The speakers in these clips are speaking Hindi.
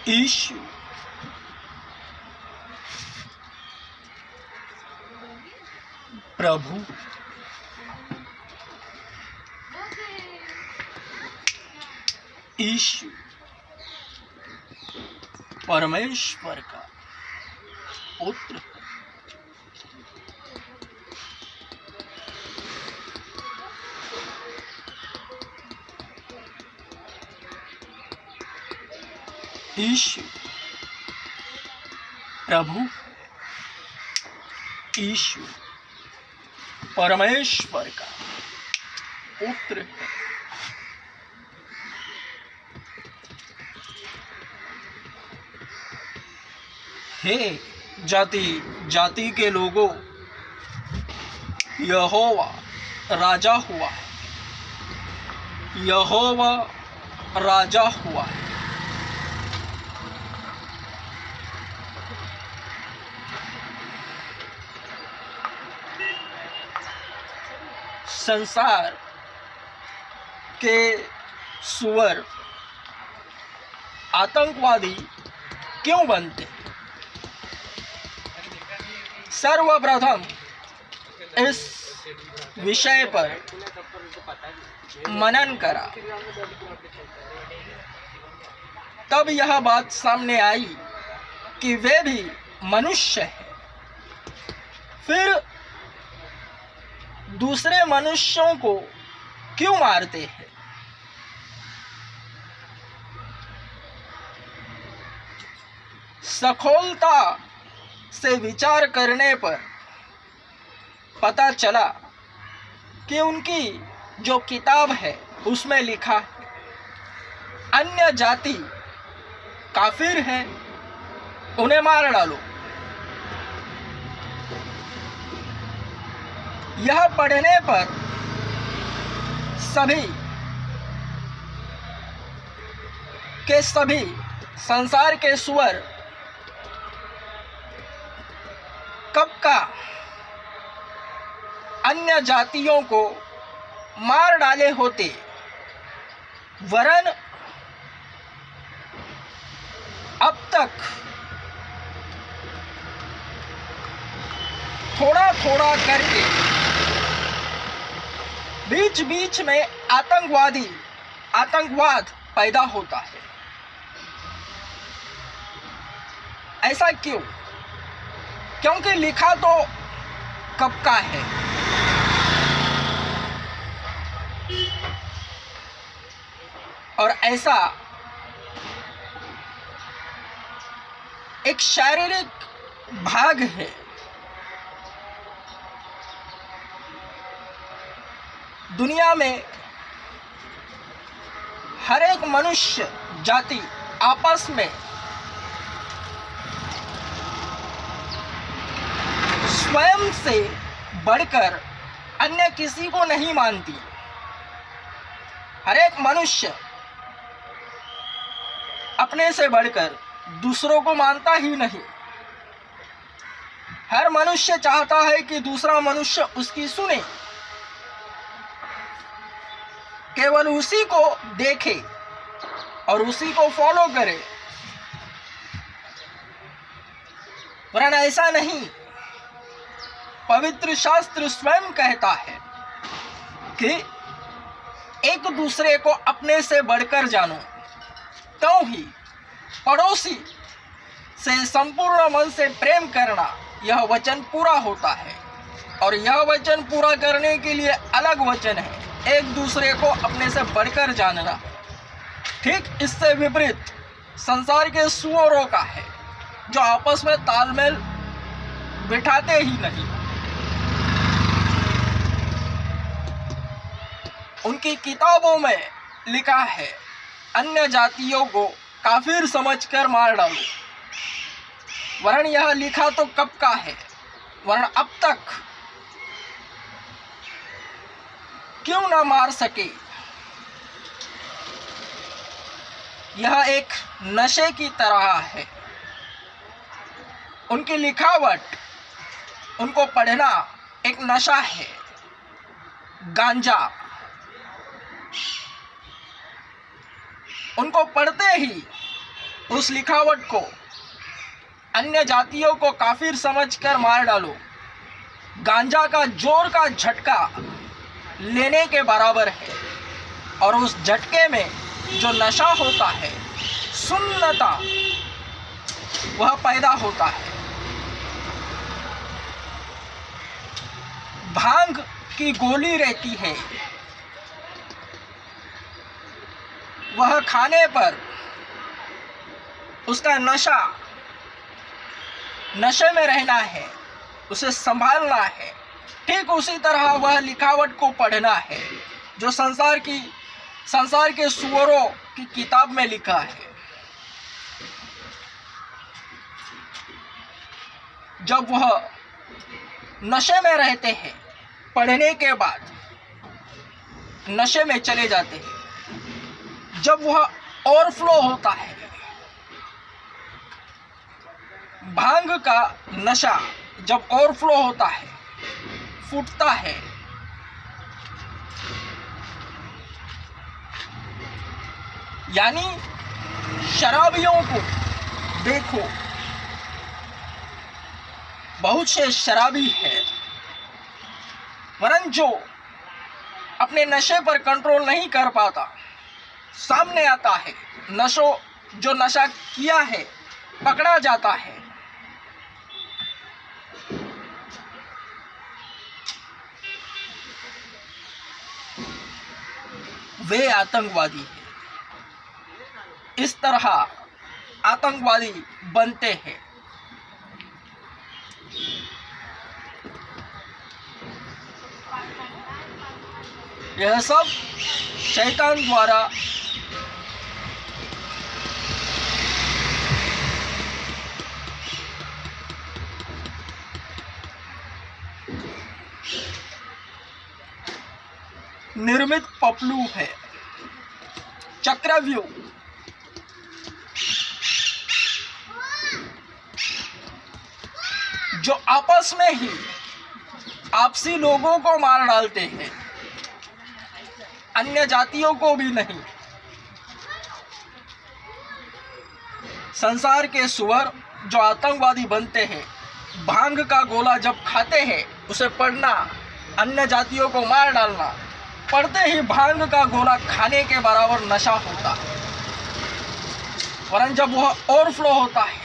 ईशु प्रभु ईशु परमेश्वर का पुत्र ईशु प्रभु ईशु परमेश्वर का पुत्र है। हे जाति जाति के लोगों, यहोवा राजा हुआ है, यहोवा राजा हुआ है। संसार के सुअर आतंकवादी क्यों बनते? सर्वप्रथम इस विषय पर मनन करा, तब यह बात सामने आई कि वे भी मनुष्य हैं। फिर दूसरे मनुष्यों को क्यों मारते हैं? सखोलता से विचार करने पर पता चला कि उनकी जो किताब है उसमें लिखा है अन्य जाति काफिर हैं, उन्हें मार डालो। यह पढ़ने पर सभी के सभी संसार के सुअर कब का अन्य जातियों को मार डाले होते, वरन अब तक थोड़ा थोड़ा करके बीच बीच में आतंकवाद पैदा होता है। ऐसा क्यों? क्योंकि लिखा तो कब का है। और ऐसा एक शारीरिक भाग है। दुनिया में हर एक मनुष्य जाति आपस में स्वयं से बढ़कर अन्य किसी को नहीं मानती। हर एक मनुष्य अपने से बढ़कर दूसरों को मानता ही नहीं। हर मनुष्य चाहता है कि दूसरा मनुष्य उसकी सुने, केवल उसी को देखे और उसी को फॉलो करे। वरना ऐसा नहीं। पवित्र शास्त्र स्वयं कहता है कि एक दूसरे को अपने से बढ़कर जानो, तो ही पड़ोसी से संपूर्ण मन से प्रेम करना, यह वचन पूरा होता है। और यह वचन पूरा करने के लिए अलग वचन है, एक दूसरे को अपने से बढ़कर जानना। ठीक इससे विपरीत संसार के सुअरों का है, जो आपस में तालमेल बिठाते ही नहीं। उनकी किताबों में लिखा है अन्य जातियों को काफिर समझकर मार डालो। वरन यह लिखा तो कब का है, वरन अब तक क्यों ना मार सके। यह एक नशे की तरह है। उनकी लिखावट, उनको पढ़ना एक नशा है। गांजा उनको पढ़ते ही उस लिखावट को अन्य जातियों को काफिर समझकर मार डालो, गांजा का जोर का झटका लेने के बराबर है। और उस झटके में जो नशा होता है, सुन्नता, वह पैदा होता है। भांग की गोली रहती है, वह खाने पर उसका नशे में रहना है, उसे संभालना है। ठीक उसी तरह वह लिखावट को पढ़ना है जो संसार के सुअरों की किताब में लिखा है। जब वह नशे में रहते हैं, पढ़ने के बाद नशे में चले जाते हैं। जब वह ओवरफ्लो होता है, भांग का नशा जब ओवरफ्लो होता है, फूटता है, यानी शराबियों को देखो, बहुत से शराबी है, वरन जो अपने नशे पर कंट्रोल नहीं कर पाता, सामने आता है, जो नशा किया है पकड़ा जाता है। वे आतंकवादी हैं। इस तरह आतंकवादी बनते हैं। यह सब शैतान द्वारा निर्मित पपलू है, चक्रव्यूह। जो आपस में ही आपसी लोगों को मार डालते हैं, अन्य जातियों को भी नहीं। संसार के सुअर जो आतंकवादी बनते हैं, भांग का गोला जब खाते हैं, उसे पढ़ना, अन्य जातियों को मार डालना, पढ़ते ही भांग का गोला खाने के बराबर नशा होता है। वरन जब वह ओवरफ्लो होता है,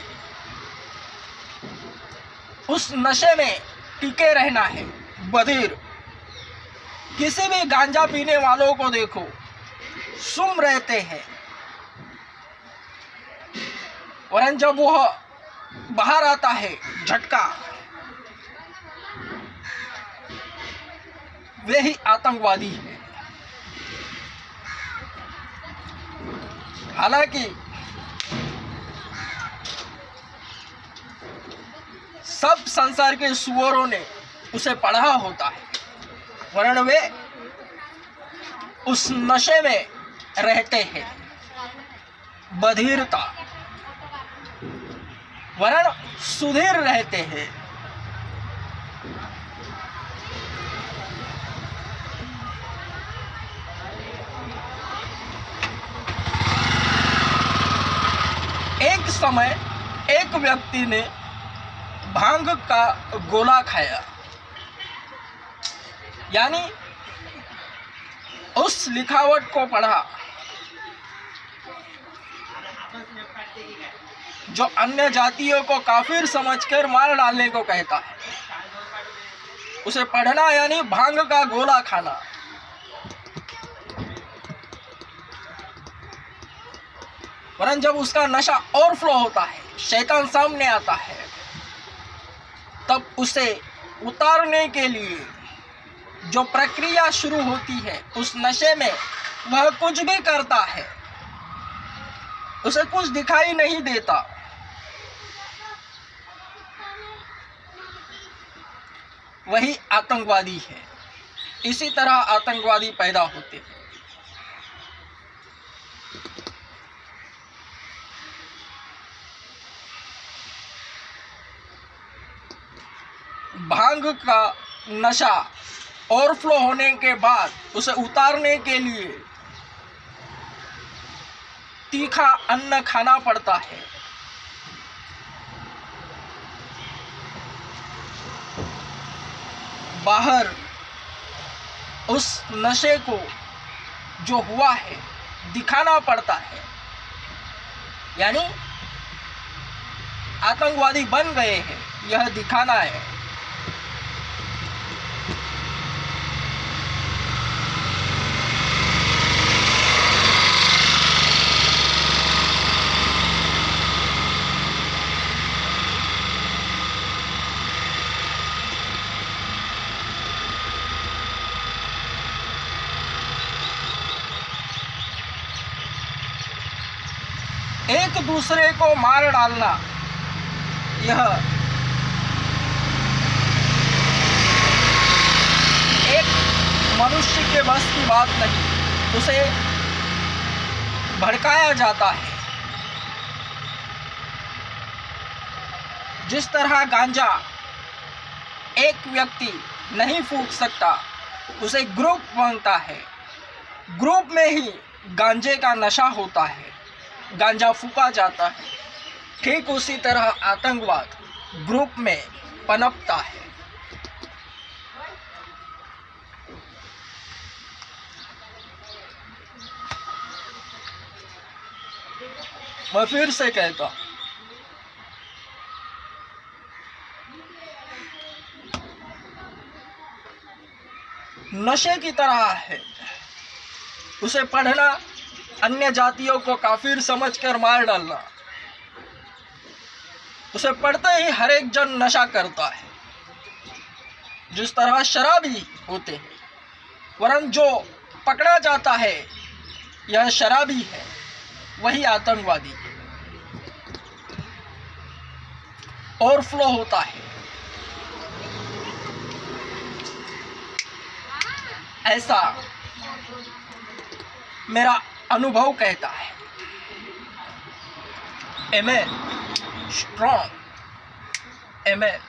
उस नशे में टिके रहना है, बधिर। किसी भी गांजा पीने वालों को देखो, सुम रहते हैं। वरन जब वह बाहर आता है, झटका, वे ही आतंकवादी हैं। हालांकि सब संसार के सुअरों ने उसे पढ़ा होता है, वरन वे उस नशे में रहते हैं, बधिरता, वरन सुधीर रहते हैं। एक समय एक व्यक्ति ने भांग का गोला खाया, यानी उस लिखावट को पढ़ा जो अन्य जातियों को काफिर समझकर मार डालने को कहता है। उसे पढ़ना यानी भांग का गोला खाना। वरन जब उसका नशा ओवरफ्लो होता है, शैतान सामने आता है, तब उसे उतारने के लिए जो प्रक्रिया शुरू होती है, उस नशे में वह कुछ भी करता है, उसे कुछ दिखाई नहीं देता। वही आतंकवादी है। इसी तरह आतंकवादी पैदा होते हैं। भांग का नशा ओवरफ्लो होने के बाद उसे उतारने के लिए तीखा अन्न खाना पड़ता है। बाहर उस नशे को जो हुआ है दिखाना पड़ता है, यानी आतंकवादी बन गए हैं यह दिखाना है। एक दूसरे को मार डालना यह एक मनुष्य के बस की बात नहीं, उसे भड़काया जाता है। जिस तरह गांजा एक व्यक्ति नहीं फूंक सकता, उसे ग्रुप बनता है, ग्रुप में ही गांजे का नशा होता है, गांजा फूका जाता है। ठीक उसी तरह आतंकवाद ग्रुप में पनपता है। मैं फिर से कहता हूं, नशे की तरह है, उसे पढ़ना, अन्य जातियों को काफिर समझकर मार डालना, उसे पढ़ते ही हर एक जन नशा करता है। जिस तरह शराबी होते हैं, वरन जो पकड़ा जाता है यह शराबी है, वही आतंकवादी है। ओवरफ्लो होता है। ऐसा मेरा अनुभव कहता है। Amen. Strong. Amen.